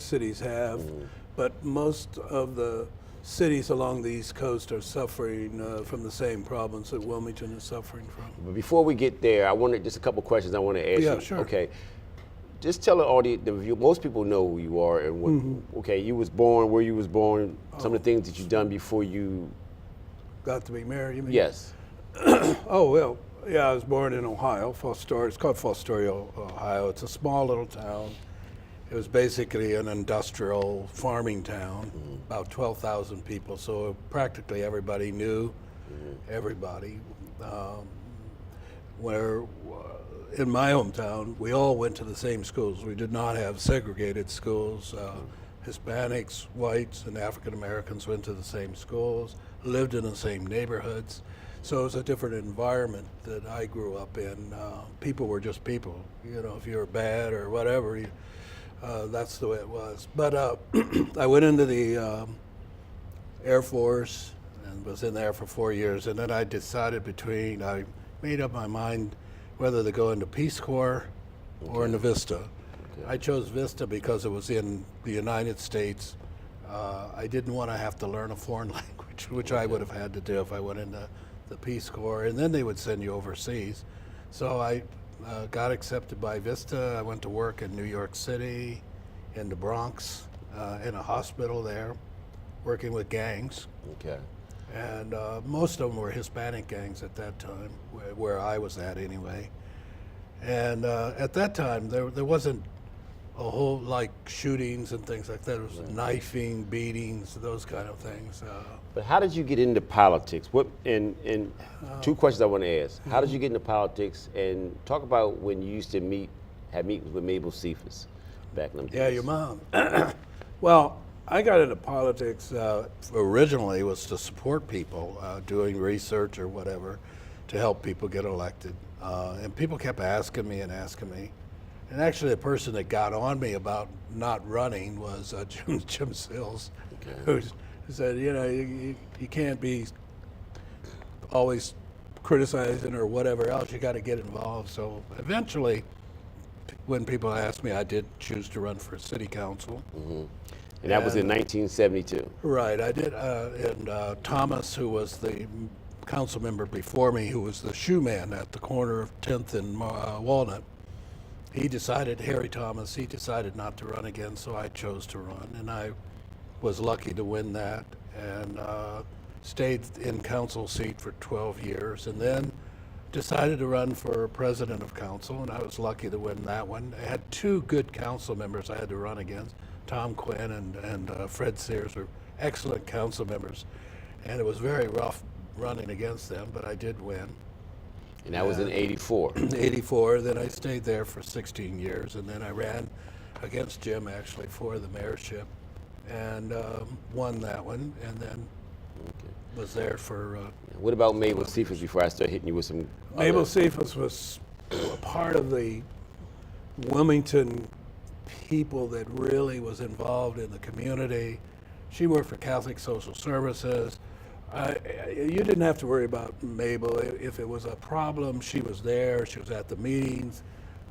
cities have, but most of the cities along the East Coast are suffering from the same problems that Wilmington is suffering from. But before we get there, I wanted just a couple questions I want to ask you. Yeah, sure. Okay. Just tell the audience, most people know who you are and what, okay, you was born, where you was born, some of the things that you've done before you got to be married, you mean? Yes. Oh, well, yeah, I was born in Ohio, Fostoria. It's called Fostoria, Ohio. It's a small little town. It was basically an industrial farming town, about 12,000 people, so practically everybody knew everybody. Where in my hometown, we all went to the same schools. We did not have segregated schools. Hispanics, whites, and African Americans went to the same schools, lived in the same neighborhoods. So it was a different environment that I grew up in. People were just people. You know, if you were bad or whatever, that's the way it was. But I went into the Air Force and was in there for 4 years. And then I decided I made up my mind whether to go into Peace Corps or into Vista. I chose Vista because it was in the United States. I didn't want to have to learn a foreign language, which I would have had to do if I went into the Peace Corps, and then they would send you overseas. So I got accepted by Vista. I went to work in New York City, in the Bronx, in a hospital there, working with gangs. Okay. And most of them were Hispanic gangs at that time, where I was at anyway. And at that time, there wasn't a whole, like shootings and things like that. It was knifing, beatings, those kind of things. But how did you get into politics? And two questions I want to ask. How did you get into politics? And talk about when you used to have meetings with Mabel Cephas back in them days. Yeah, your mom. Well, I got into politics originally was to support people doing research or whatever to help people get elected. And people kept asking me. And actually the person that got on me about not running was Jim Sills, who said, you know, you can't be always criticizing or whatever else, you got to get involved. So eventually, when people asked me, I did choose to run for city council. And that was in 1972. Right, I did. And Thomas, who was the council member before me, who was the shoe man at the corner of 10th and Walnut, Harry Thomas, he decided not to run again, so I chose to run. And I was lucky to win that and stayed in council seat for 12 years. And then decided to run for president of council, and I was lucky to win that one. I had two good council members I had to run against. Tom Quinn and Fred Sears were excellent council members, and it was very rough running against them, but I did win. And that was in 84. 84, then I stayed there for 16 years, and then I ran against Jim actually for the mayorship, and won that one, and then was there for... What about Mabel Cephas before I start hitting you with some... Mabel Cephas was a part of the Wilmington people that really was involved in the community. She worked for Catholic Social Services. You didn't have to worry about Mabel. If it was a problem, she was there. She was at the meetings.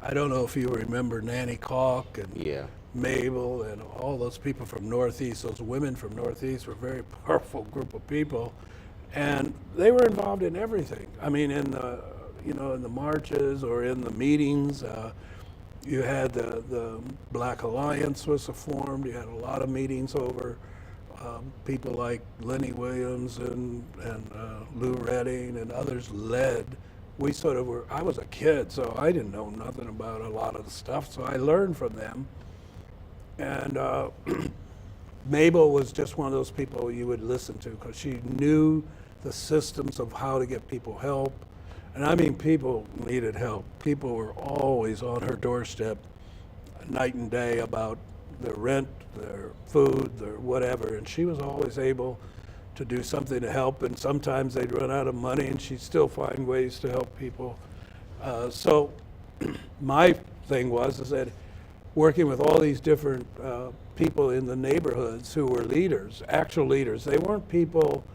I don't know if you remember Nanny Calk and Mabel and all those people from Northeast. Those women from Northeast were a very powerful group of people, and they were involved in everything. I mean, in the marches or in the meetings. You had the Black Alliance was formed. You had a lot of meetings over people like Lenny Williams and Lou Redding and others led. We sort of were, I was a kid, so I didn't know nothing about a lot of the stuff, so I learned from them. And Mabel was just one of those people you would listen to because she knew the systems of how to get people help. And I mean, people needed help. People were always on her doorstep night and day about their rent, their food, their whatever. And she was always able to do something to help. And sometimes they'd run out of money and she'd still find ways to help people. So my thing was that working with all these different people in the neighborhoods who were leaders, actual leaders. They weren't people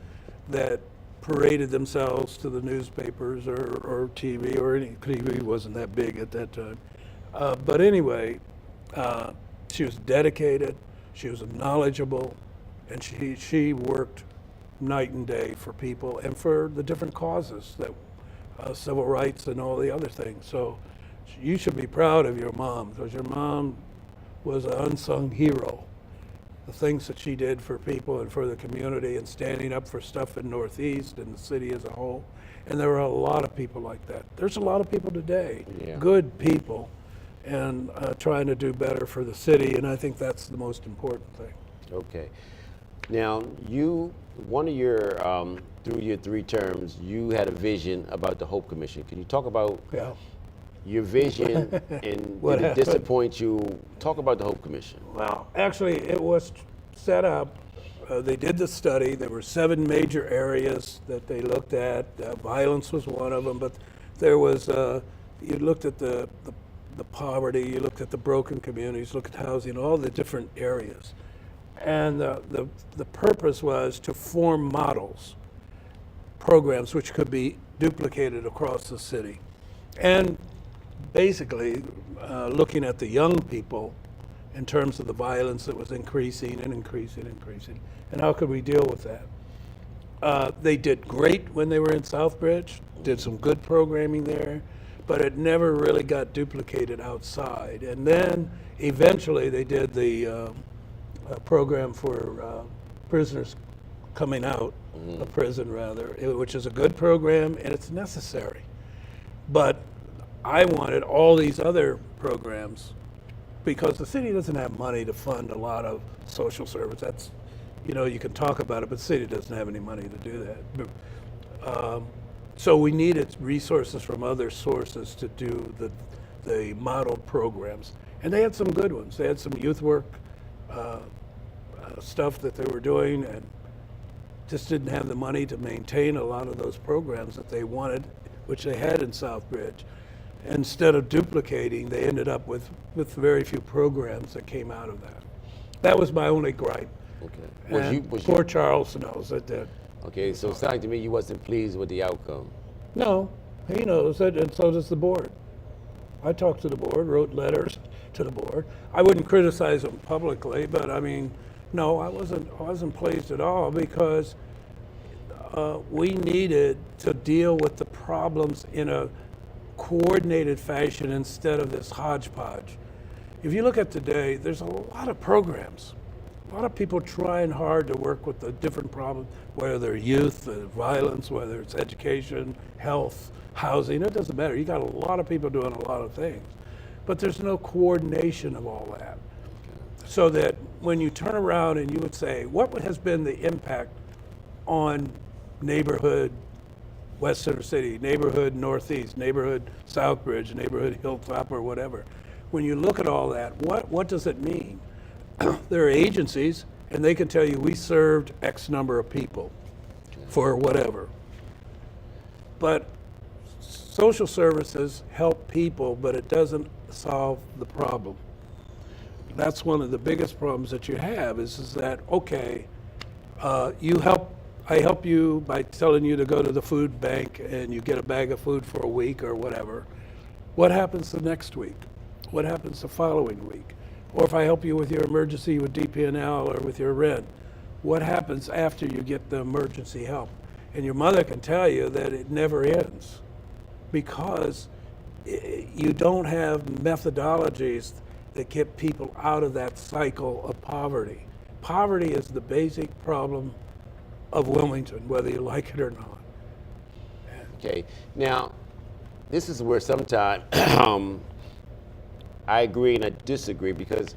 that paraded themselves to the newspapers or TV, or any TV wasn't that big at that time. But anyway, she was dedicated. She was knowledgeable, and she worked night and day for people and for the different causes that civil rights and all the other things. So you should be proud of your mom, because your mom was an unsung hero. The things that she did for people and for the community and standing up for stuff in Northeast and the city as a whole. And there were a lot of people like that. There's a lot of people today, good people, and trying to do better for the city, and I think that's the most important thing. Okay. Now, through your 3 terms, you had a vision about the Hope Commission. Can you talk about your vision and did it disappoint you? Talk about the Hope Commission. Well, actually, it was set up. They did the study. There were 7 major areas that they looked at. Violence was one of them, but there was, you looked at the poverty, you looked at the broken communities, looked at housing, all the different areas. And the purpose was to form models, programs which could be duplicated across the city. And basically, looking at the young people in terms of the violence that was increasing and increasing, and how could we deal with that? They did great when they were in Southbridge, did some good programming there, but it never really got duplicated outside. And then eventually they did the program for prisoners coming out of prison, rather, which is a good program and it's necessary. But I wanted all these other programs because the city doesn't have money to fund a lot of social service. That's, you can talk about it, but the city doesn't have any money to do that. So we needed resources from other sources to do the model programs. And they had some good ones. They had some youth work stuff that they were doing, and just didn't have the money to maintain a lot of those programs that they wanted, which they had in Southbridge. Instead of duplicating, they ended up with very few programs that came out of that. That was my only gripe. Okay. Poor Charles knows that. Okay, so it sounds like to me you wasn't pleased with the outcome. No, he knows it, and so does the board. I talked to the board, wrote letters to the board. I wouldn't criticize them publicly, but I mean, no, I wasn't pleased at all, because we needed to deal with the problems in a coordinated fashion instead of this hodgepodge. If you look at today, there's a lot of programs, a lot of people trying hard to work with the different problems, whether they're youth, violence, whether it's education, health, housing, it doesn't matter. You got a lot of people doing a lot of things, but there's no coordination of all that. So that when you turn around and you would say, what has been the impact on neighborhood West Center City, neighborhood Northeast, neighborhood Southbridge, neighborhood Hilltop, or whatever. When you look at all that, what does it mean? There are agencies, and they can tell you we served X number of people for whatever. But social services help people, but it doesn't solve the problem. That's one of the biggest problems that you have is that, okay, I help you by telling you to go to the food bank and you get a bag of food for a week or whatever. What happens the next week? What happens the following week? Or if I help you with your emergency with DP&L or with your rent, what happens after you get the emergency help? And your mother can tell you that it never ends, because you don't have methodologies that get people out of that cycle of poverty. Poverty is the basic problem of Wilmington, whether you like it or not. Okay, now, this is where sometimes I agree and I disagree, because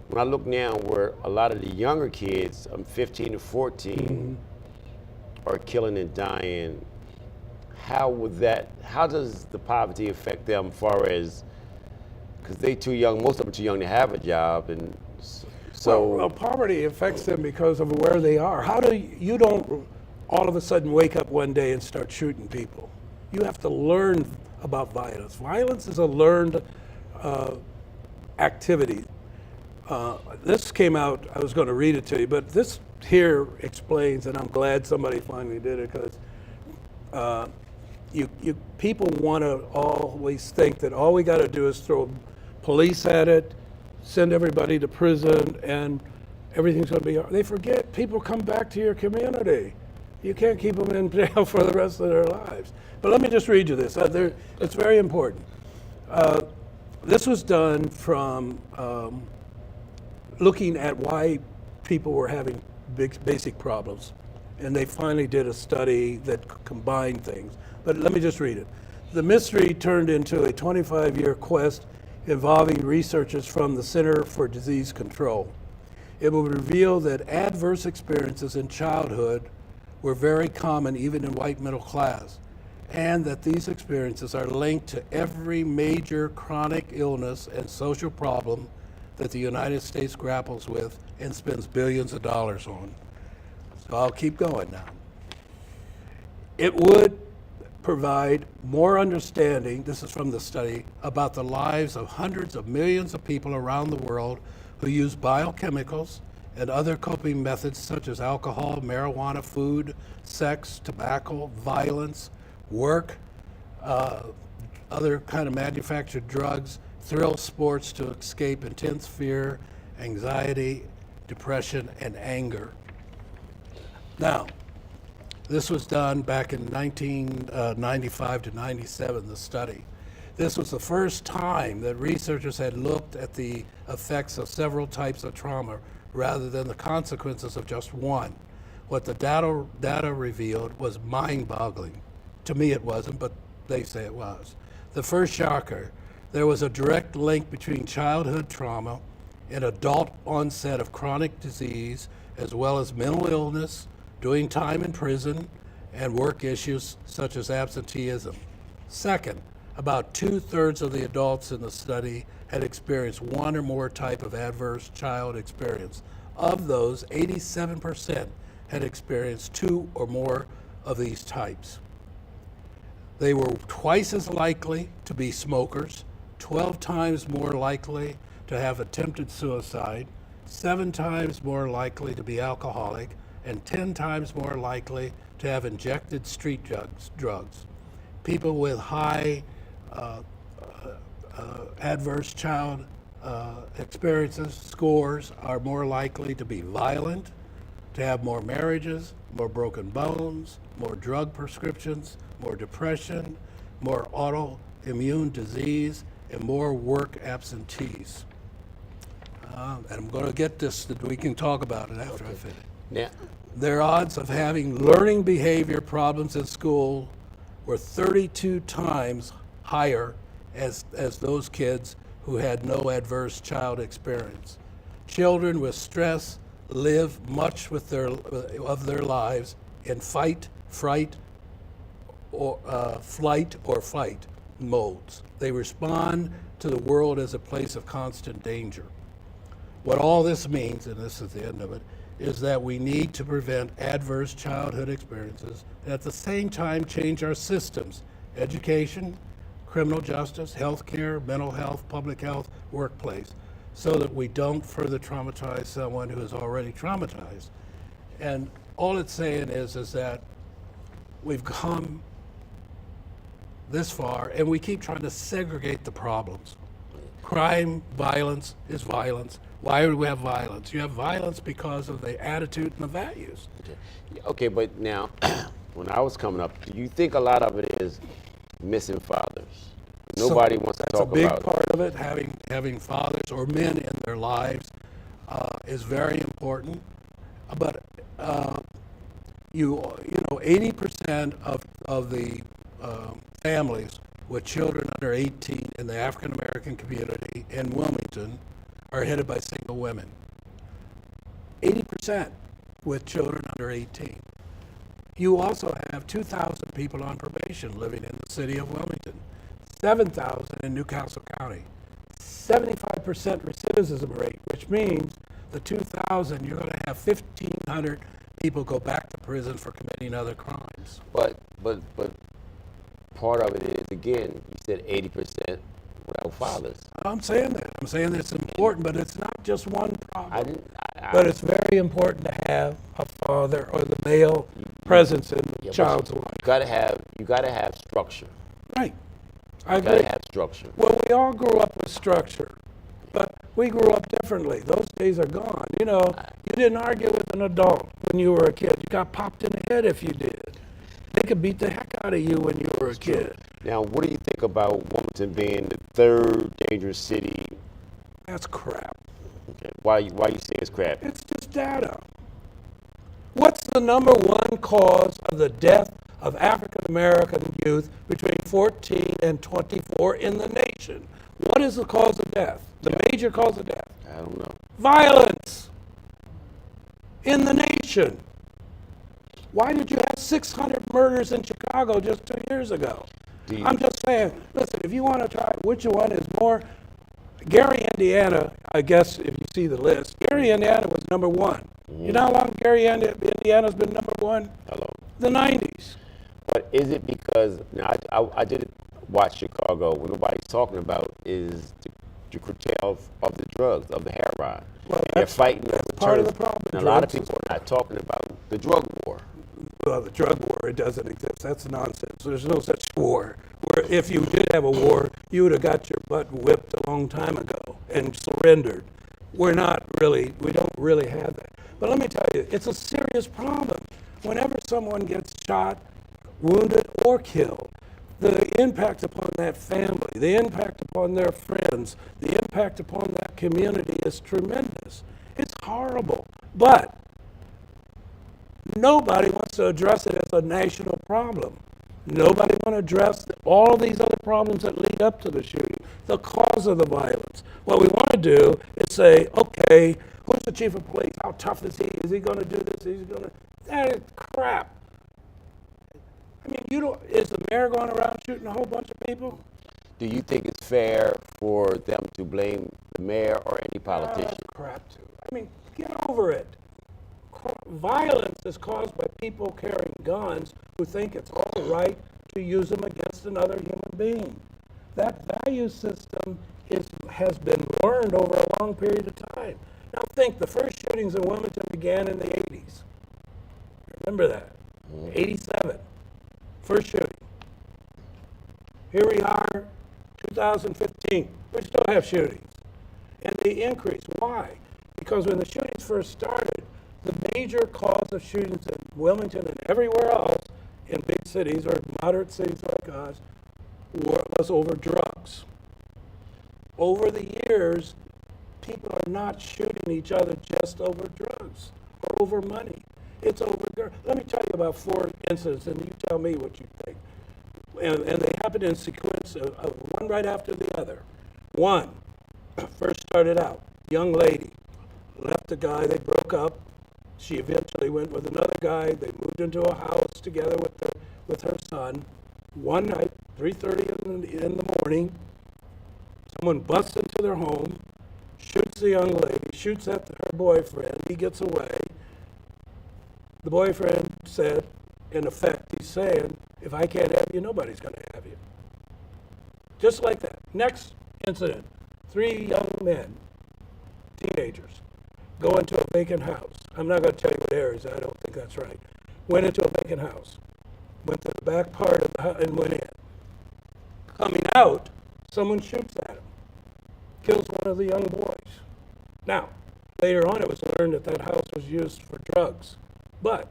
when I look now where a lot of the younger kids, 15 to 14, are killing and dying, how does the poverty affect them as far as, because they too young, most of them too young to have a job, and so. Well, poverty affects them because of where they are. How do you don't all of a sudden wake up one day and start shooting people? You have to learn about violence. Violence is a learned activity. This came out, I was going to read it to you, but this here explains, and I'm glad somebody finally did it, because people want to always think that all we got to do is throw police at it, send everybody to prison, and everything's going to be, they forget people come back to your community. You can't keep them in jail for the rest of their lives. But let me just read you this. It's very important. This was done from looking at why people were having basic problems. And they finally did a study that combined things. But let me just read it. The mystery turned into a 25-year quest involving researchers from the Center for Disease Control. It will reveal that adverse experiences in childhood were very common even in white middle class, and that these experiences are linked to every major chronic illness and social problem that the United States grapples with and spends billions of dollars on. So I'll keep going now. It would provide more understanding, this is from the study, about the lives of hundreds of millions of people around the world who use biochemicals and other coping methods such as alcohol, marijuana, food, sex, tobacco, violence, work, other kind of manufactured drugs, thrill sports to escape intense fear, anxiety, depression, and anger. Now, this was done back in 1995 to 97, the study. This was the first time that researchers had looked at the effects of several types of trauma rather than the consequences of just one. What the data revealed was mind-boggling. To me it wasn't, but they say it was. The first shocker, there was a direct link between childhood trauma and adult onset of chronic disease, as well as mental illness, doing time in prison, and work issues such as absenteeism. Second, about 2/3 of the adults in the study had experienced one or more type of adverse child experience. Of those, 87% had experienced two or more of these types. They were twice as likely to be smokers, 12 times more likely to have attempted suicide, 7 times more likely to be alcoholic, and 10 times more likely to have injected street drugs. People with high adverse child experiences, scores, are more likely to be violent, to have more marriages, more broken bones, more drug prescriptions, more depression, more autoimmune disease, and more work absentees. And I'm going to get this, that we can talk about it after I finish. Yeah. Their odds of having learning behavior problems at school were 32 times higher as those kids who had no adverse child experience. Children with stress live much of their lives in fight, fright, or flight or fight modes. They respond to the world as a place of constant danger. What all this means, and this is the end of it, is that we need to prevent adverse childhood experiences and at the same time change our systems, education, criminal justice, healthcare, mental health, public health, workplace, so that we don't further traumatize someone who is already traumatized. And all it's saying is that we've come this far and we keep trying to segregate the problems. Crime, violence is violence. Why do we have violence? You have violence because of the attitude and the values. Okay, but now, when I was coming up, do you think a lot of it is missing fathers? Nobody wants to talk about it. That's a big part of it. Having fathers or men in their lives is very important. But you know, 80% of the families with children under 18 in the African American community in Wilmington are headed by single women. 80% with children under 18. You also have 2,000 people on probation living in the city of Wilmington, 7,000 in Newcastle County, 75% recidivism rate, which means the 2,000, you're going to have 1,500 people go back to prison for committing other crimes. But part of it is, again, you said 80% without fathers. I'm saying that. I'm saying it's important, but it's not just one problem. I But it's very important to have a father or the male presence in the child's life. You gotta have structure. Right. I You agree. gotta have structure. Well, we all grew up with structure, but We grew up differently. Those days are gone. You know, you didn't argue with an adult when you were a kid. You got popped in the head if you did. They could beat the heck out of you when you were a kid. Now, what do you think about Wilmington being the third dangerous city? That's crap. Okay. Why you say it's crap? It's just data. What's the number one cause of the death of African American youth between 14 and 24 in the nation? What is the cause of death? The major cause of death? I don't know. Violence in the nation. Why did you have 600 murders in Chicago just 2 years ago? I'm just saying, listen, if you want to try which one is more, Gary, Indiana, I guess if you see the list, Gary, Indiana was number one. You know how long Gary, Indiana's been number one? How long? The 90s. But is it because, now I did watch Chicago, what nobody's talking about is the curtail of the drugs, of the heroin. Well, and they're fighting that's over part of terms. the problem. And a lot of Drugs people are not talking about the drug war. Well, the drug war, it doesn't exist. That's nonsense. There's no such war. Where if you did have a war, you would have got your butt whipped a long time ago and surrendered. We don't really have that. But let me tell you, it's a serious problem. Whenever someone gets shot, wounded, or killed, the impact upon that family, the impact upon their friends, the impact upon that community is tremendous. It's horrible. But nobody wants to address it as a national problem. Nobody wants to address all these other problems that lead up to the shooting, the cause of the violence. What we want to do is say, okay, who's the chief of police? How tough is he? Is he going to do this? Is he going to? That is crap. I mean, is the mayor going around shooting a whole bunch of people? Do you think it's fair for them to blame the mayor or any politician? That's crap too. I mean, get over it. Violence is caused by people carrying guns who think it's all right to use them against another human being. That value system has been learned over a long period of time. Now think, the first shootings in Wilmington began in the 80s. Remember that. 87. First shooting. Here we are, 2015. We still have shootings. And they increase. Why? Because when the shootings first started, the major cause of shootings in Wilmington and everywhere else in big cities or moderate cities like us was over drugs. Over the years, people are not shooting each other just over drugs or over money. It's over. Let me tell you about 4 incidents, and you tell me what you think. And they happened in sequence of one right after the other. One, first started out, young lady, left a guy, they broke up. She eventually went with another guy. They moved into a house together with her son. One night, 3:30 in the morning, someone busts into their home, shoots the young lady, shoots at her boyfriend. He gets away. The boyfriend said, in effect, he's saying, if I can't have you, nobody's going to have you. Just like that. Next incident, 3 young men, teenagers, go into a vacant house. I'm not going to tell you what areas, I don't think that's right. Went into a vacant house, went to the back part of the house and went in. Coming out, someone shoots at him, kills one of the young boys. Now, later on it was learned that that house was used for drugs. But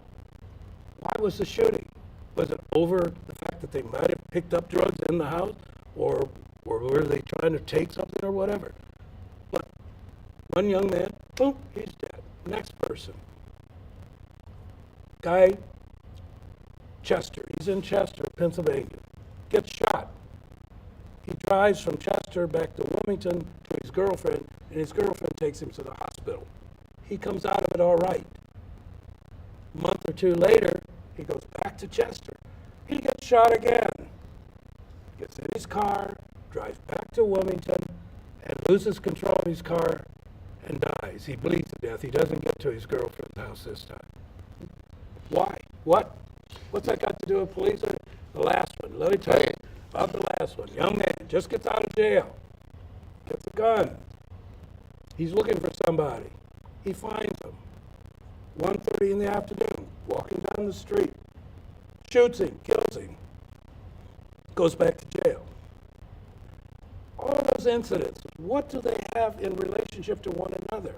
why was the shooting? Was it over the fact that they might have picked up drugs in the house, or were they trying to take something or whatever? But one young man, boom, he's dead. Next person. Guy, Chester. He's in Chester, Pennsylvania. Gets shot. He drives from Chester back to Wilmington to his girlfriend, and his girlfriend takes him to the hospital. He comes out of it all right. A month or 2 later, he goes back to Chester. He gets shot again. Gets in his car, drives back to Wilmington, and loses control of his car and dies. He bleeds to death. He doesn't get to his girlfriend's house this time. Why? What? What's that got to do with police? The last one. Let me tell you about the last one. Young man just gets out of jail. Gets a gun. He's looking for somebody. He finds him. 1:30 in the afternoon, walking down the street. Shoots him, kills him. Goes back to jail. All those incidents, what do they have in relationship to one another.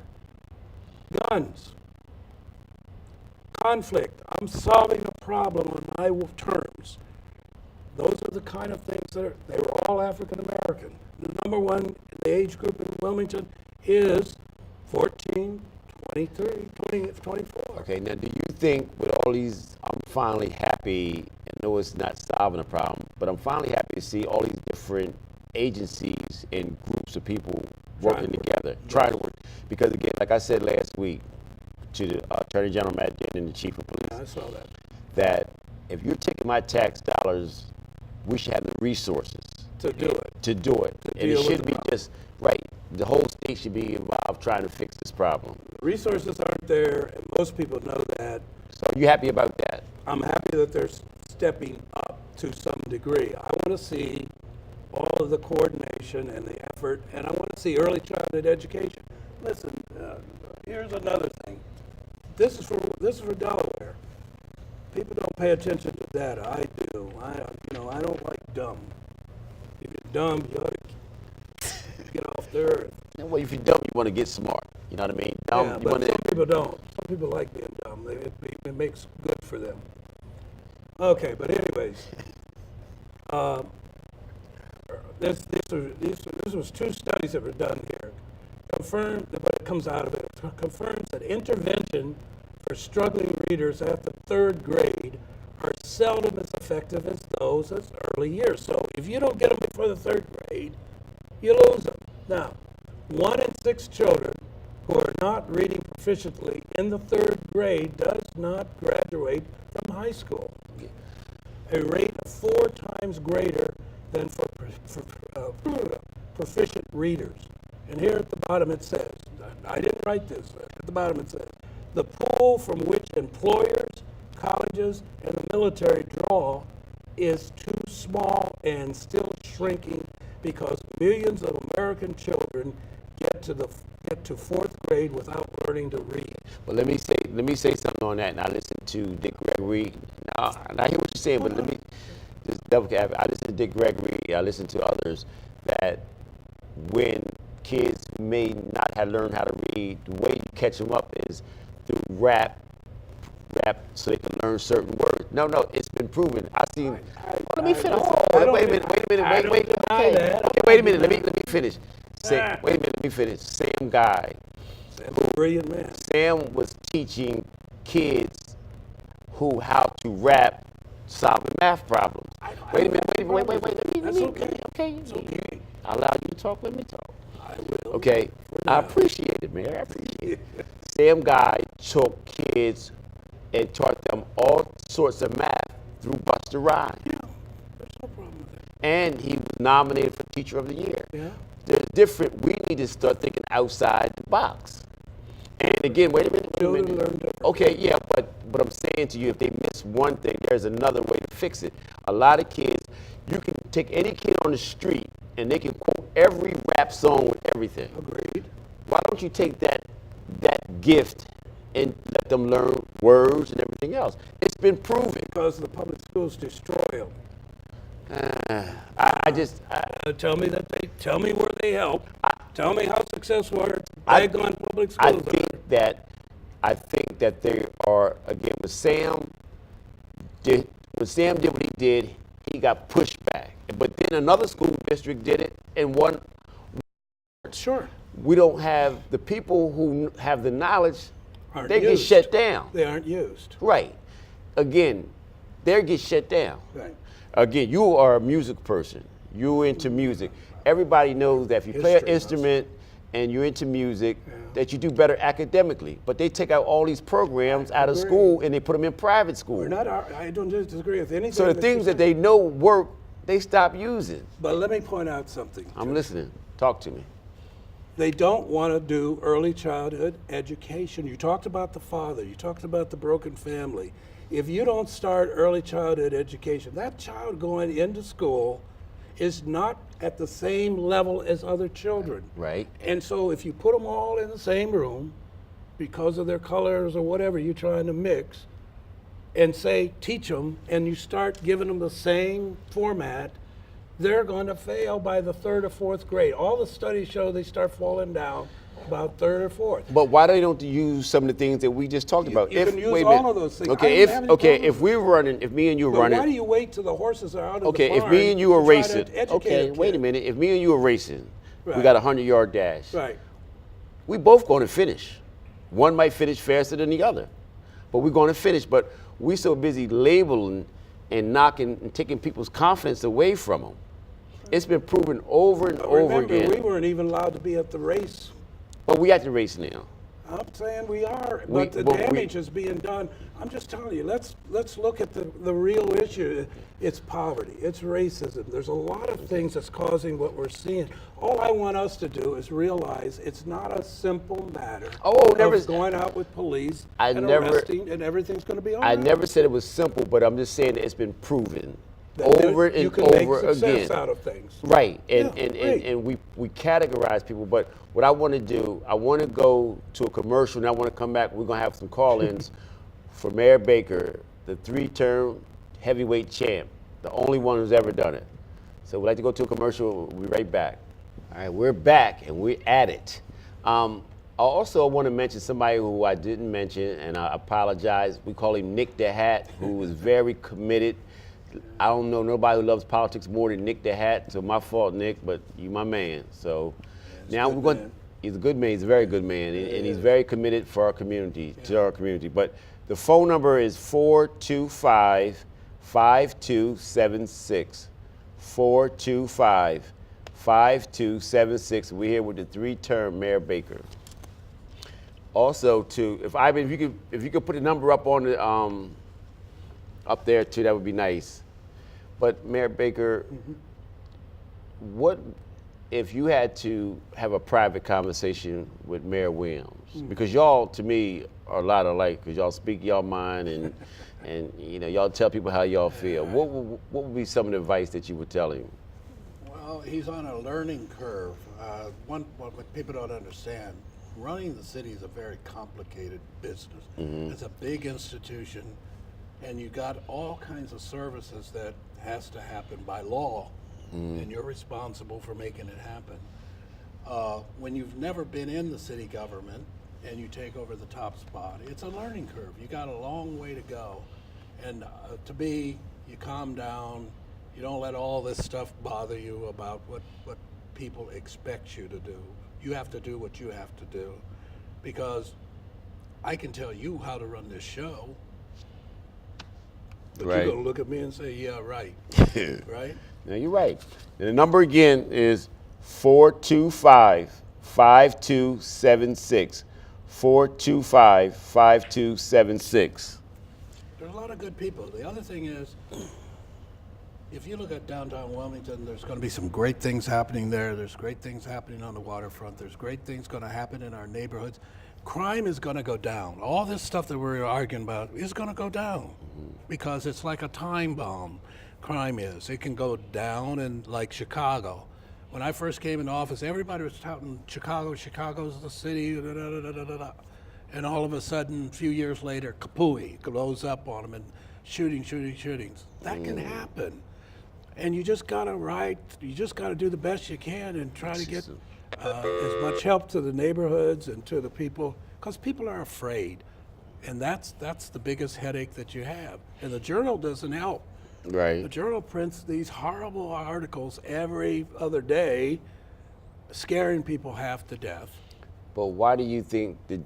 Guns, conflict. I'm solving a problem on my terms. Those are the kind of things they were all African American. The number one, the age group in Wilmington is 14, 23, 20, 24. Okay, now do you think with all these, I'm finally happy, I know it's not solving a problem, but I'm finally happy to see all these different agencies and groups of people working together, trying to work. Because again, like I said last week to the Attorney General Matt Dinn and the Chief of Police, I saw that. that if you're taking my tax dollars, we should have the resources To do it. to do it. And deal it with should the be problem. just, right, the whole state should be involved trying to fix this problem. Resources aren't there, and most people know that. So are you happy about that? I'm happy that they're stepping up to some degree. I want to see all of the coordination and the effort, and I want to see early childhood education. Listen, here's another thing. This is for Delaware. People don't pay attention to data. I do. I don't like dumb. If you're dumb, you ought to get off the earth. Well, if you're dumb, you want to get smart. You know what I mean? Dumb, Yeah, you but want some people don't. Some people like being dumb. It makes good for them. Okay, but anyways, this was two studies that were done here. Confirmed, what it comes out of it confirms that intervention for struggling readers after third grade are seldom as effective as those as early years. So if you don't get them before the third grade, you lose them. Now, 1 in 6 children who are not reading proficiently in the third grade does not graduate from high school, a rate of 4 times greater than for proficient readers. And here at the bottom it says, I didn't write this, at the bottom it says, the pool from which employers, colleges, and the military draw is too small and still shrinking because millions of American children get to 4th grade without learning to read. Well, let me say something on that. And I listened to Dick Gregory. Now, and I hear what you're saying, but let me just double cap. I listened to Dick Gregory. I listened to others that when kids may not have learned how to read, the way you catch them up is through rap, so they can learn certain words. No, it's been proven. I seen. Let me finish. Wait a minute. Okay, wait a minute. Let me finish. Wait a minute. Let me finish. Same guy. Sam's a brilliant man. Sam was teaching kids how to rap solving math problems. Wait a minute. That's okay. Okay. It's okay. I allow you to talk. Let me talk. I will. Okay. I appreciate it, man. I appreciate it. Sam Guy took kids and taught them all sorts of math through Busta Rhymes. Yeah, there's no problem with that. And he was nominated for Teacher of the Year. Yeah. There's different. We need to start thinking outside the box. And again, wait a minute. Children learn different. Okay, yeah, but I'm saying to you, if they miss one thing, there's another way to fix it. A lot of kids, you can take any kid on the street and they can quote every rap song with everything. Agreed. Why don't you take that gift and let them learn words and everything else? It's been proven. Because the public schools destroy them. Tell me where they help. Tell me how successful our daggone public schools are. I think that they are, again, when Sam did what he did, he got pushed back. But then another school district did it and won. Sure. We don't have the people who have the knowledge, Aren't they get used. shut down. They aren't used. Right. Again, they get shut down. Right. Again, you are a music person. You're into music. Everybody knows that if you play an History instrument and you're into music, that you do better academically. But they take out all these programs out of school and they put them in private school. I don't disagree with anything. So the things that they know work, they stop using. But let me point out something. I'm listening. Talk to me. They don't want to do early childhood education. You talked about the father. You talked about the broken family. If you don't start early childhood education, that child going into school is not at the same level as other children. Right. And so if you put them all in the same room because of their colors or whatever you're trying to mix and say, teach them, and you start giving them the same format, they're going to fail by the 3rd or 4th grade. All the studies show they start falling down about 3rd or 4th. But why they don't use some of the things that we just talked about? You can use wait a all minute. of those things. I Okay, don't have any problem if we were running, if me and you were But running. why do you wait till the horses are out in Okay, the barn if me and you were to try to racing. educate Okay, a wait a kid? minute. If me and you were racing, we Right. got a 100-yard dash. Right. We both going to finish. One might finish faster than the other, but we're going to finish. But we're so busy labeling and knocking and taking people's confidence away from them. It's been proven over and over Remember, again. we weren't even allowed to be at the race. But we at the race now. I'm saying we are, We- but the but we- damage is being done. I'm just telling you, let's look at the real issue. It's poverty, it's racism. There's a lot of things that's causing what we're seeing. All I want us to do is realize it's not a simple matter of going out with police and arresting and everything's going to be all I right. never said it was simple, but I'm just saying it's been proven That over you and can over make success again. out of things. Right, Yeah, right. and we categorize people, but what I want to do, I want to go to a commercial, and I want to come back. We're going to have some call-ins for Mayor Baker, the 3-term heavyweight champ, the only one who's ever done it. So we'd like to go to a commercial. We'll be right back. All right, we're back, and we're at it. I also want to mention somebody who I didn't mention, and I apologize. We call him Nick the Hat, who is very committed. I don't know nobody who loves politics more than Nick the Hat, so my fault, Nick, but you my man. So now we're going. He's a good man. He's a very good man, and he's very committed for our community, to our community. But the phone number is 425-5276. 425-5276. We're here with the 3-term Mayor Baker. Also, too, if you could put the number up on the up there too, that would be nice. But Mayor Baker, what if you had to have a private conversation with Mayor Williams? Because y'all, to me, are a lot alike. Because y'all speak y'all mind and you know y'all tell people how y'all feel. What would be some of the advice that you would tell him? Well, he's on a learning curve. What people don't understand, running the city is a very complicated business. It's a big institution, and you got all kinds of services that has to happen by law, and you're responsible for making it happen. When you've never been in the city government and you take over the top spot, it's a learning curve. You got a long way to go, and you calm down. You don't let all this stuff bother you about what people expect you to do. You have to do what you have to do, because I can tell you how to run this show, but Right. you're going to look at me and say, yeah, right, right? Now you're right. And the number again is 425-5276. 425-5276. There's a lot of good people. The other thing is, if you look at downtown Wilmington, there's going to be some great things happening there. There's great things happening on the waterfront. There's great things going to happen in our neighborhoods. Crime is going to go down. All this stuff that we're arguing about is going to go down, because it's like a time bomb. Crime is. It can go down, and like Chicago. When I first came into office, everybody was touting Chicago's the city, da, da, da, da, da, da. And all of a sudden, a few years later, kapooey, blows up on them, and shootings. That can happen. And you just gotta do the best you can and try to get as much help to the neighborhoods and to the people, because people are afraid. And that's the biggest headache that you have. And the Journal doesn't help. Right. The Journal prints these horrible articles every other day, scaring people half to death. But why do you think you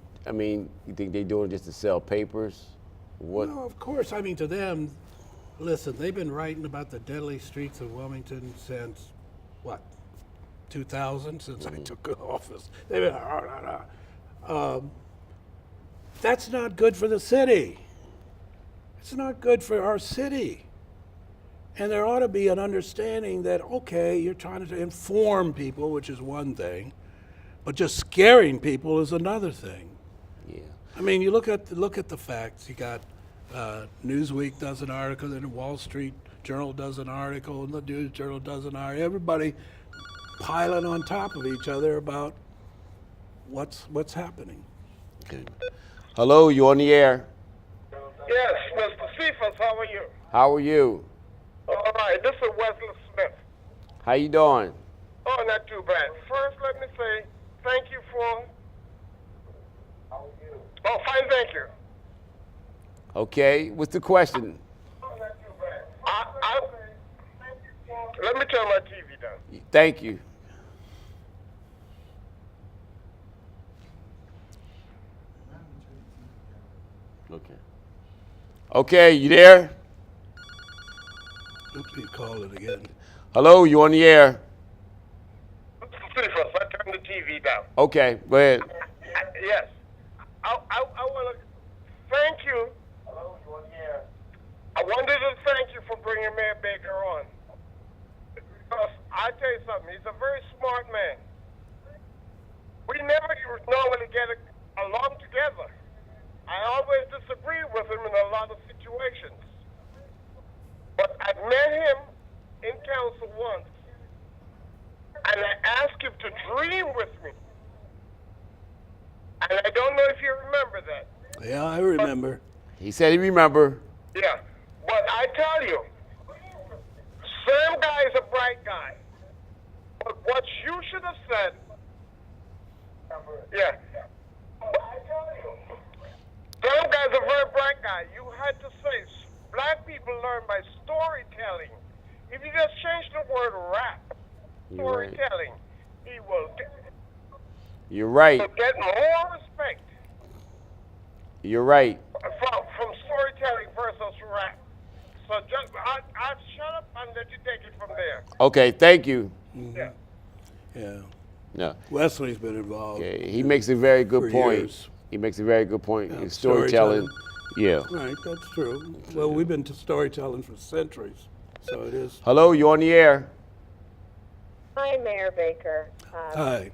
think they're doing it just to sell papers? What? No, of course. I mean, to them, listen, they've been writing about the deadly streets of Wilmington since, 2000, since I took office. They've been, that's not good for the city. It's not good for our city. And there ought to be an understanding that, okay, you're trying to inform people, which is one thing, but just scaring people is another thing. Yeah. I mean, you look at the facts. You got Newsweek does an article, then the Wall Street Journal does an article, and the News Journal does an article. Everybody piling on top of each other about what's happening. Okay. Hello, you on the air? Yes, Mr. Cephas, how are you? How are you? All right, this is Wesley Smith. How you doing? Oh, not too bad. First, let me say thank you for. Oh, fine, thank you. Okay, what's the question? I, let me turn my TV down. Thank you. Okay. Okay, you there? Oops, you called it again. Hello, you on the air? Say first, I turn the TV down. Okay, go ahead. Yes. I want to thank you. Hello, you on the air? I wanted to thank you for bringing Mayor Baker on. Because I tell you something, he's a very smart man. We never normally get along together. I always disagree with him in a lot of situations. But I met him in council once, and I asked him to dream with me. And I don't know if you remember that. Yeah, I remember. He said he remember. Yeah. But I tell you, Sam guy is a bright guy. But what you should have said, yeah. I tell you, Sam guy's a very bright guy. You had to say, black people learn by storytelling. If you just change the word rap, storytelling, he will You're right. get more respect You're right. from storytelling versus rap. So just, I'll shut up and let you take it from there. Okay, thank you. Yeah. Yeah. No. Wesley's been involved. Okay, he makes a very good For point. years. He makes a very good point. Yeah, In storytelling. Yeah. Right, that's true. Well, we've been to storytelling for centuries, so it is. Hello, you on the air? Hi, Mayor Baker. Hi.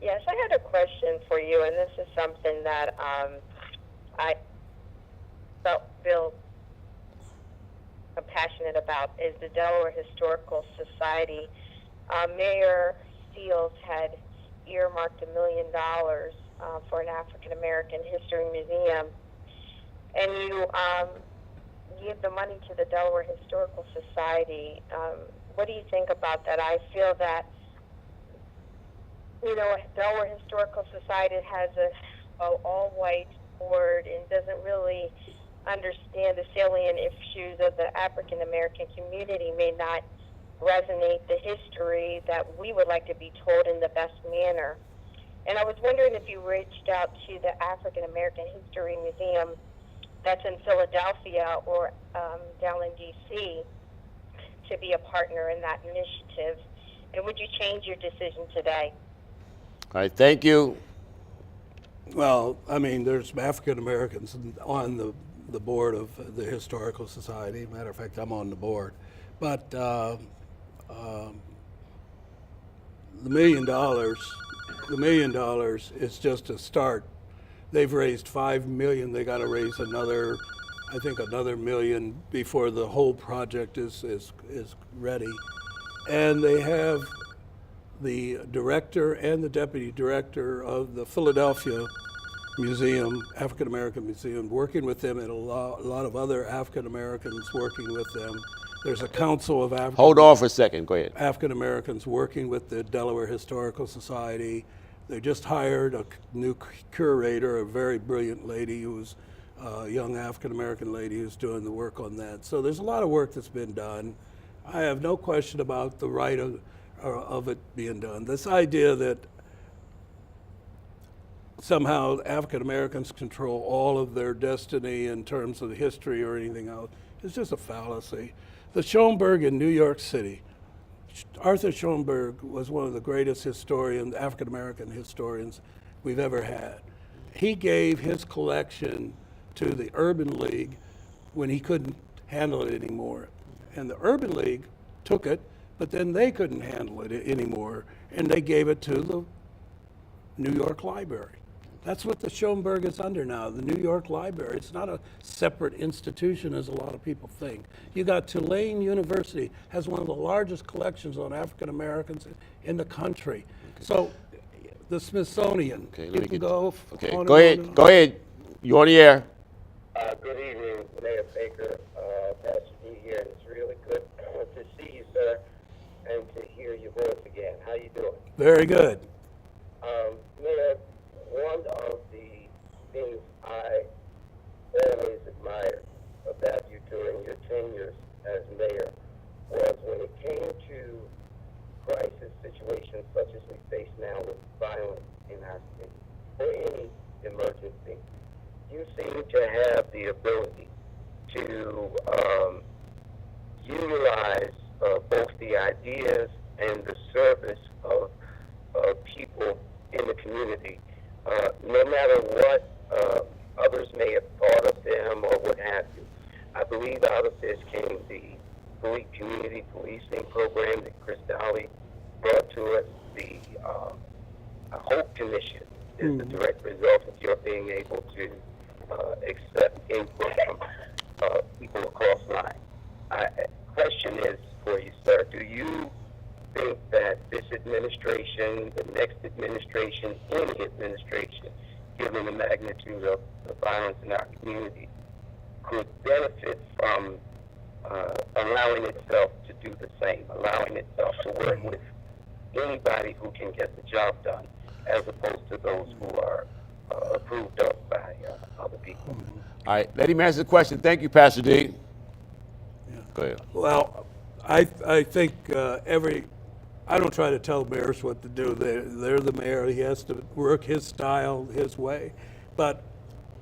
Yes, I had a question for you, and this is something that I feel passionate about, is the Delaware Historical Society. Mayor Steele had earmarked $1 million for an African American history museum, and you give the money to the Delaware Historical Society. What do you think about that? I feel that, Delaware Historical Society has a all-white board and doesn't really understand the salient issues of the African American community, may not resonate the history that we would like to be told in the best manner. And I was wondering if you reached out to the African American History Museum that's in Philadelphia or down in D.C. to be a partner in that initiative. And would you change your decision today? All right, thank you. Well, I mean, there's African Americans on the board of the Historical Society. Matter of fact, I'm on the board. But the $1 million is just a start. They've raised $5 million. They got to raise another $1 million before the whole project is ready. And they have the director and the deputy director of the Philadelphia Museum, African American Museum, working with them, and a lot of other African Americans working with them. There's a council of Hold on for a second. Go ahead. African Americans working with the Delaware Historical Society. They just hired a new curator, a very brilliant lady who's a young African American lady who's doing the work on that. So there's a lot of work that's been done. I have no question about the right of it being done. This idea that somehow African Americans control all of their destiny in terms of history or anything else is just a fallacy. The Schoenberg in New York City, Arthur Schoenberg was one of the greatest African American historians we've ever had. He gave his collection to the Urban League when he couldn't handle it anymore. And the Urban League took it, but then they couldn't handle it anymore, and they gave it to the New York Library. That's what the Schoenberg is under now, the New York Library. It's not a separate institution as a lot of people think. You got Tulane University has one of the largest collections on African Americans in the country. Okay. So the Smithsonian, Okay, you can go okay, on go and ahead. on and Go on. ahead. You on the air? Good evening, Mayor Baker, Pastor D here. It's really good to see you, sir. and to hear your voice again. How you doing? Very good. Mayor, one of the things I always admired about you during your tenure as mayor was when it came to crisis situations such as we face now with violence in our city, or any emergency, you seem to have the ability to utilize both the ideas and the service of people in the community, no matter what others may have thought of them or what have you. I believe out of this came the community policing program that Chris Dolly brought to us. The Hope Commission is the direct result of your being able to accept input from people across lines. Question is for you, sir. Do you think that this administration, the next administration, any administration, given the magnitude of the violence in our community, could benefit from allowing itself to do the same, allowing itself to work with anybody who can get the job done, as opposed to those who are approved of by other people? All right, let him answer the question. Thank you, Pastor D. Go ahead. Well, I think I don't try to tell mayors what to do. They're the mayor. He has to work his style, his way. But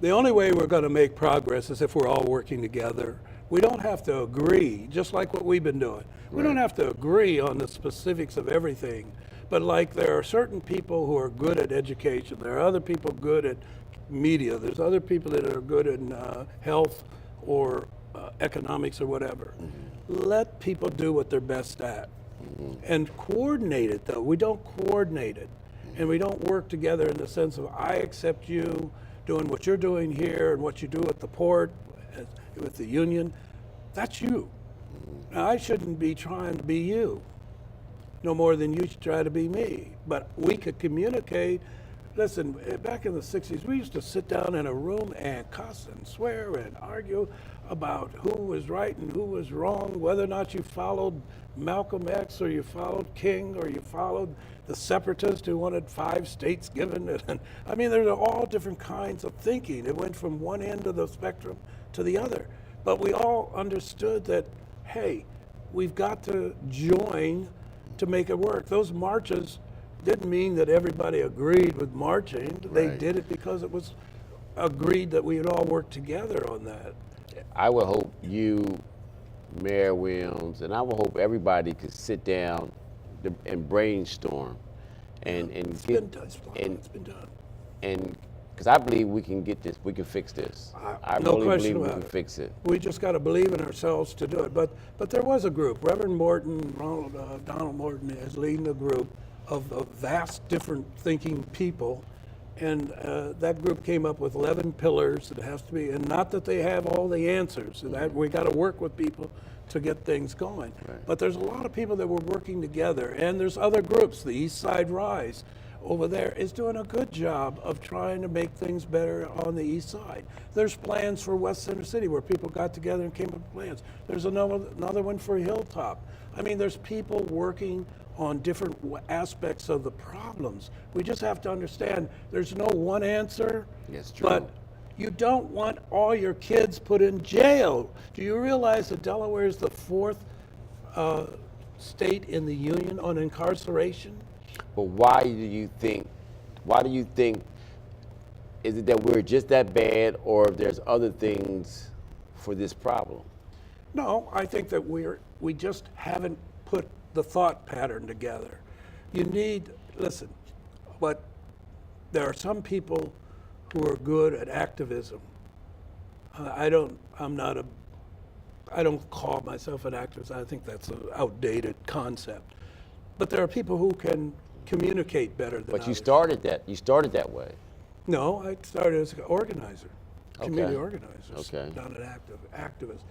the only way we're going to make progress is if we're all working together. We don't have to agree, just like what we've been doing. We don't have to agree on the specifics of everything. But like there are certain people who are good at education. There are other people good at media. There's other people that are good in health or economics or whatever. Let people do what they're best at. And coordinate it, though. We don't coordinate it. And we don't work together in the sense of I accept you doing what you're doing here and what you do at the port, with the union. That's you. Now, I shouldn't be trying to be you, no more than you should try to be me. But we could communicate. Listen, back in the 60s, we used to sit down in a room and cuss and swear and argue about who was right and who was wrong, whether or not you followed Malcolm X or you followed King or you followed the separatists who wanted 5 states given. I mean, there are all different kinds of thinking. It went from one end of the spectrum to the other. But we all understood that, hey, we've got to join to make it work. Those marches didn't mean that everybody agreed with marching. They did it because it was agreed that we would all work together on that. I would hope you, Mayor Williams, and I would hope everybody could sit down and brainstorm It's been done. And because I believe we can get this, we can fix this. I No really question believe we about can it. fix it. We just got to believe in ourselves to do it. But there was a group. Reverend Morton, Donald Morton is leading a group of vast different thinking people. And that group came up with 11 pillars. It has to be, and not that they have all the answers. That we got to work with people to get things going. But there's a lot of people that were working together, and there's other groups. The East Side Rise over there is doing a good job of trying to make things better on the East Side. There's plans for West Center City where people got together and came up with plans. There's another one for Hilltop. I mean, there's people working on different aspects of the problems. We just have to understand there's no one answer. That's true. But you don't want all your kids put in jail. Do you realize that Delaware is the 4th state in the union on incarceration? But why do you think, is it that we're just that bad, or there's other things for this problem? No, I think that we just haven't put the thought pattern together. You need, listen, but there are some people who are good at activism. I don't call myself an activist. I think that's an outdated concept. But there are people who can communicate better than But you others. started that way. No, I started as an organizer, community Okay. organizer, Okay. not an activist.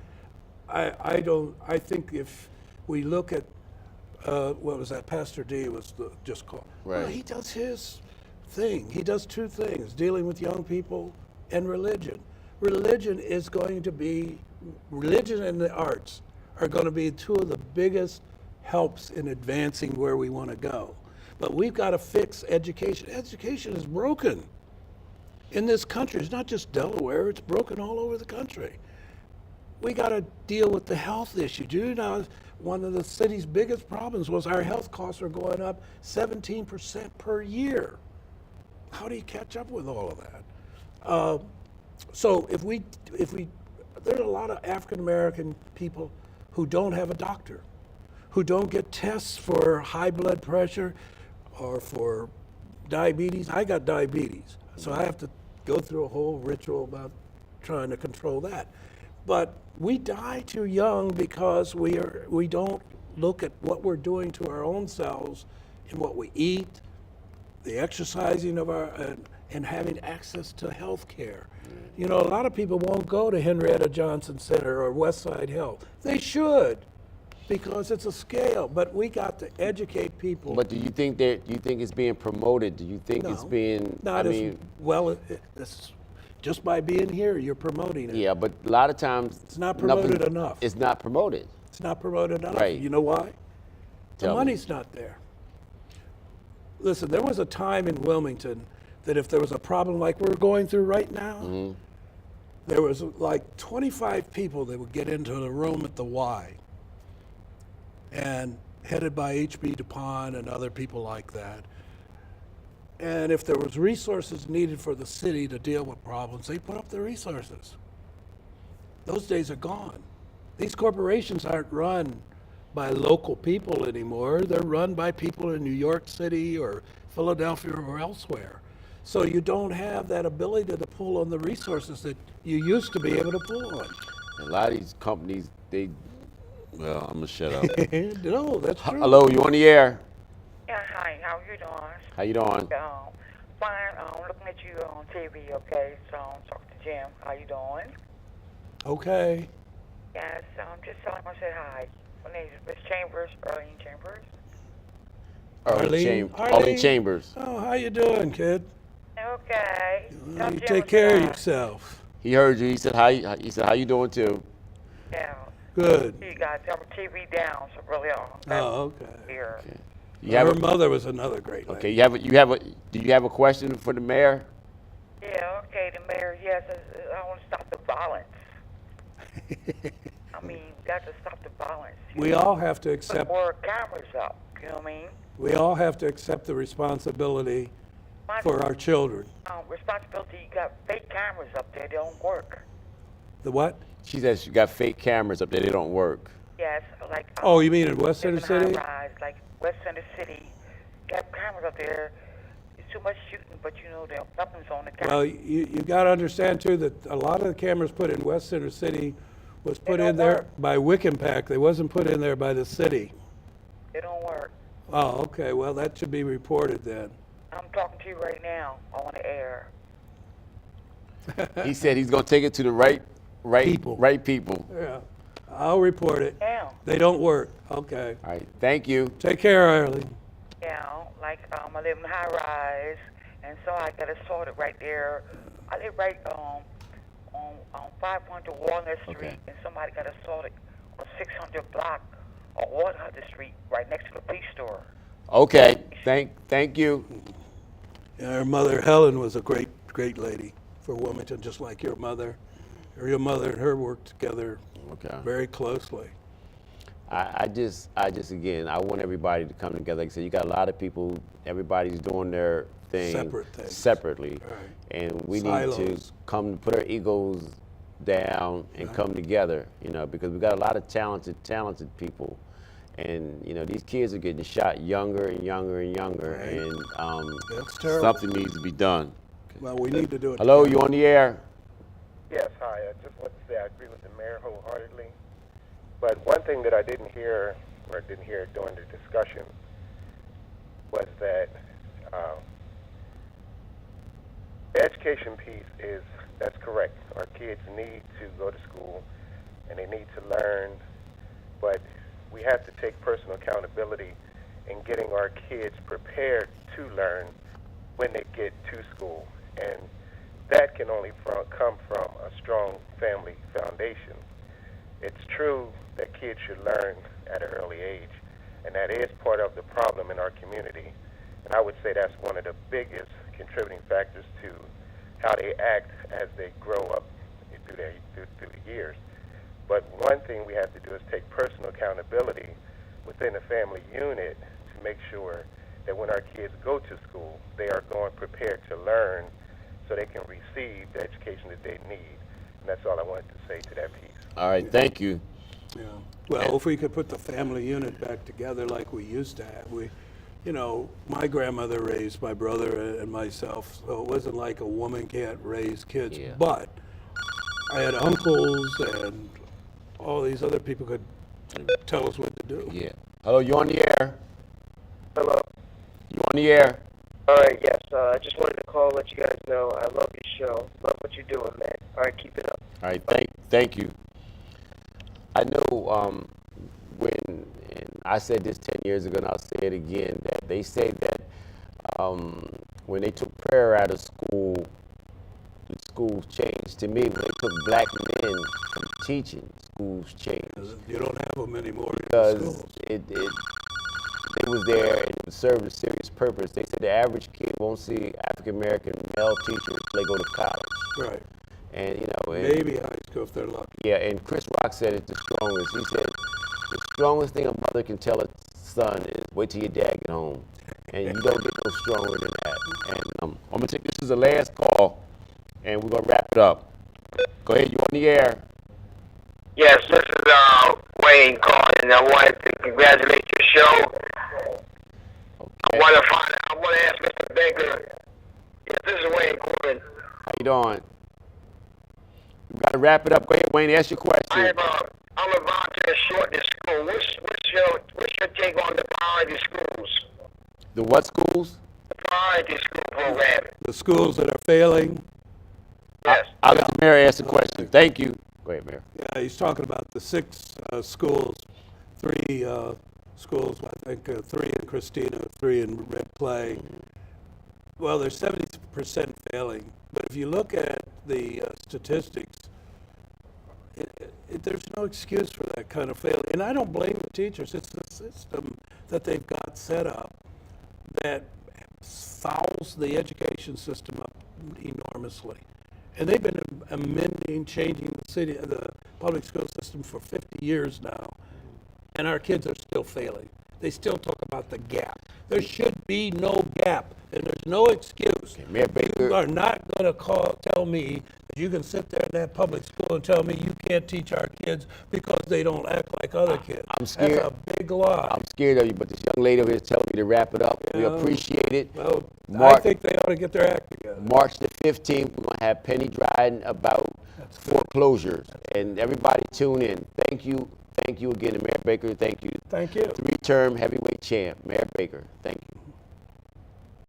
I think if we look at, what was that, Pastor D was just called. Right. Well, he does his thing. He does 2 things, dealing with young people and religion. Religion and the arts are going to be 2 of the biggest helps in advancing where we want to go. But we've got to fix education. Education is broken in this country. It's not just Delaware, it's broken all over the country. We got to deal with the health issue. Do you know one of the city's biggest problems was our health costs are going up 17% per year? How do you catch up with all of that? So if we, there's a lot of African American people who don't have a doctor, who don't get tests for high blood pressure or for diabetes. I got diabetes, so I have to go through a whole ritual about trying to control that. But we die too young because we don't look at what we're doing to our own selves and what we eat, the exercising of our, and having access to health care. You know, a lot of people won't go to Henrietta Johnson Center or Westside Health. They should, because it's a scale, but we got to educate people. But do you think it's being promoted? Do you think it's being, Not as well, it's just by being here, you're promoting it. Yeah, but a lot of times It's not promoted enough. It's not promoted. It's not promoted enough. Right. You know why? The Tell me. money's not there. Listen, there was a time in Wilmington that if there was a problem like we're going through right now, there was like 25 people that would get into the room at the Y, and headed by H.B. DuPont and other people like that. And if there was resources needed for the city to deal with problems, they put up the resources. Those days are gone. These corporations aren't run by local people anymore. They're run by people in New York City or Philadelphia or elsewhere. So you don't have that ability to pull on the resources that you used to be able to pull on. A lot of these companies, well, I'm gonna shut up. No, that's true. Hello, you on the air? Yeah, hi, how you doing? How you doing? Fine, looking at you on TV, okay, so I'm talking to Jim. How you doing? Okay. Yes, just telling him I said hi. My name is Miss Chambers, Arlene Chambers. Arlene Chambers. Oh, how you doing, kid? Okay. Tell You Jim take I care said of hi. yourself. He heard you. He said how you doing too? Yeah. Good. You got to turn the TV down, so really all. Oh, okay. Here. Her mother was another great lady. Okay, do you have a question for the mayor? Yeah, okay, the mayor, yes, I want to stop the violence. I mean, we got to stop the violence. We all have to Put accept. more cameras up, you know what I mean? We all have to accept the responsibility for our children. Responsibility, you got fake cameras up there, they don't work. The what? She says she got fake cameras up there. They don't work. Yes, like. Oh, you mean in West Center live in City? high-rise, like West Center City, got cameras up there. It's too much shooting, but you know nothing's on the camera. Well, you got to understand too that a lot of the cameras put in West Center City was put don't in there work. by Wickenpack. They wasn't put in there by the city. They don't work. Oh, okay. Well, that should be reported then. I'm talking to you right now on the air. He said he's gonna take it to the right People. people. Yeah, I'll report it. Yeah. They don't work. Okay. All right. Thank you. Take care, Arlene. Yeah, like I live in high rise, and so I got it sorted right there. I live right on 500 Walnut Street, Okay. and somebody got it sorted on 600 block on 100 Street, right next to the police store. Okay. Thank you. Yeah, her mother, Helen, was a great lady for Wilmington, just like your mother. Your mother and her worked together Okay. very closely. I just again, I want everybody to come together. Like I said, you got a lot of people. Everybody's doing their thing Separate things. separately, Right. and we need Silos. to come put our egos down and come together. You know, because we got a lot of talented people, and you know these kids are getting shot younger and younger and younger, Right. and That's terrible. something needs to be done. Well, we need to do it. Hello, together. you on the air? Yes, hi. I just want to say I agree with the mayor wholeheartedly. But one thing that I didn't hear during the discussion was that the education piece that's correct. Our kids need to go to school and they need to learn, but we have to take personal accountability in getting our kids prepared to learn when they get to school. And that can only come from a strong family foundation. It's true that kids should learn at an early age, and that is part of the problem in our community. And I would say that's one of the biggest contributing factors to how they act as they grow up through the years. But one thing we have to do is take personal accountability within the family unit to make sure that when our kids go to school, they are going prepared to learn so they can receive the education that they need. And that's all I wanted to say to that piece. All right, thank you. Yeah. Well, if we could put the family unit back together like we used to have, my grandmother raised my brother and myself, so it wasn't like a woman can't raise kids. Yeah. But I had uncles and all these other people could tell us what to do. Yeah. Hello, you on the air? Hello. You on the air? All right, yes. I just wanted to call, let you guys know I love your show. Love what you're doing, man. All right, keep it up. All right, thank you. I know when, and I said this 10 years ago, and I'll say it again, that they say that when they took prayer out of school, the schools changed. To me, when they took black men from teaching, schools changed. You don't have them anymore in the Because schools. it was there and it served a serious purpose. They said the average kid won't see African American male teachers until they go to college. Right. And and Maybe high school if they're lucky. yeah, and Chris Rock said it the strongest. He said the strongest thing a mother can tell a son is wait till your dad get home, and you don't get no stronger than that. And I'm gonna take this as the last call, and we're gonna wrap it up. Go ahead, you on the air. Yes, this is Wayne calling, and I wanted to congratulate your show. Okay. I want to ask Mr. Baker. Yes, this is Wayne calling. How you doing? We gotta wrap it up. Go ahead, Wayne. Ask your question. I'm about to shorten the school. What's your take on the priority schools? The what schools? The priority school program. The schools that are failing, Yes. I'll let the mayor ask the question. Thank you. Go ahead, Mayor. yeah, he's talking about the 6 schools, 3 schools, I think 3 in Christina, 3 in Red Clay. Well, there's 70% failing, but if you look at the statistics, there's no excuse for that kind of failing. And I don't blame the teachers. It's the system that they've got set up that fouls the education system up enormously. And they've been amending, changing the public school system for 50 years now, and our kids are still failing. They still talk about the gap. There should be no gap, and there's no excuse. Mayor Baker. You are not going to tell me that you can sit there in that public school and tell me you can't teach our kids because they don't act like other kids. I'm scared. That's a big lie. I'm scared of you, but this young lady over here is telling me to wrap it up. We Yeah. appreciate it. Well, I Mark- think they ought to get their act together. March the 15th, we're going to have Penny Dryden about foreclosures. And everybody tune in. Thank you. Thank you again to Mayor Baker. Thank you. Thank you. 3-term heavyweight champ, Mayor Baker. Thank you.